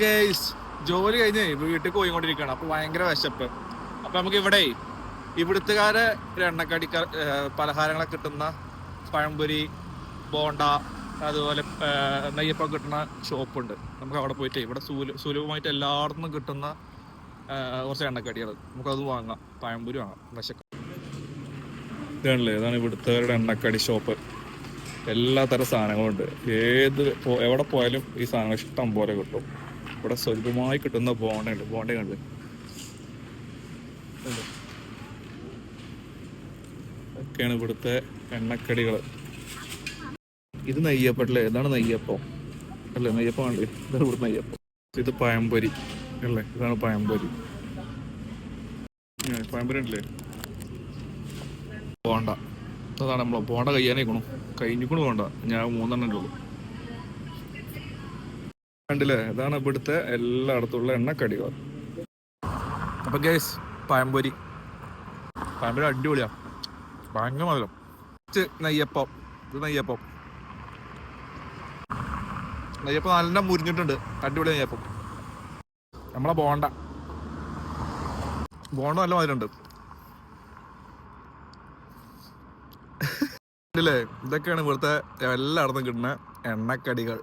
Guys, ജോലി കഴിഞ്ഞ് വീട്ടിൽ പോയിക്കൊണ്ടിരിക്കുകയാണ്. അപ്പൊ ഭയങ്കര വിശപ്പ്. അപ്പൊ നമുക്ക് ഇവിടുത്തുകാരെ എണ്ണക്കടി പലഹാരങ്ങളൊക്കെ കിട്ടുന്ന പഴംപൊരി, ബോണ്ട, അതുപോലെ നെയ്യപ്പം കിട്ടുന്ന ഷോപ്പുണ്ട്. നമുക്ക് അവിടെ പോയിട്ട് ഇവിടെ സുലഭമായിട്ട് എല്ലായിടത്തും കിട്ടുന്ന കുറച്ച് എണ്ണക്കടികൾ നമുക്കത് വാങ്ങാം. പഴംപൊരി വാങ്ങാം. വിശക്ക ഇതാണല്ലേ, ഇതാണ് ഇവിടുത്തുകാരുടെ എണ്ണക്കടി ഷോപ്പ്. എല്ലാത്തരം സാധനങ്ങളുണ്ട്. എവിടെ പോയാലും ഈ സാധനങ്ങൾ ഇഷ്ടം പോലെ കിട്ടും. ഇവിടെ സുലഭമായി കിട്ടുന്ന ബോണ്ടയുണ്ട്. ബോണ്ടയുണ്ട്. ഒക്കെയാണ് ഇവിടുത്തെ എണ്ണക്കടികൾ. ഇത് നെയ്യപ്പല്ലേ, ഇതാണ് നെയ്യപ്പം അല്ലേ? നെയ്യപ്പം ആണ്. ഇതാണ് ഇവിടുത്തെ നെയ്യപ്പം. ഇത് പഴംപൊരി അല്ലേ? ഇതാണ് പഴംപൊരി. പഴംപൊരി ഉണ്ടല്ലേ? ബോണ്ട, അതാണ് നമ്മളെ ബോണ്ട. കഴിഞ്ഞിക്കണു ബോണ്ട. ഞാൻ 3 ഉള്ളൂ. കണ്ടില്ലേ? ഇതാണ് ഇവിടുത്തെ എല്ലായിടത്തുള്ള എണ്ണക്കടികൾ. അപ്പൊ ഗൈസ്, പഴംപൊരി അടിപൊളിയാ. ഭയങ്കര മധുരം. നെയ്യപ്പം. ഇത് നെയ്യപ്പം നല്ല മുരിഞ്ഞിട്ടുണ്ട്. അടിപൊളി നെയ്യപ്പം. നമ്മളെ ബോണ്ട നല്ല മധുരമുണ്ട്. ഇതൊക്കെയാണ് ഇവിടുത്തെ എല്ലായിടത്തും കിട്ടുന്ന എണ്ണക്കടികൾ.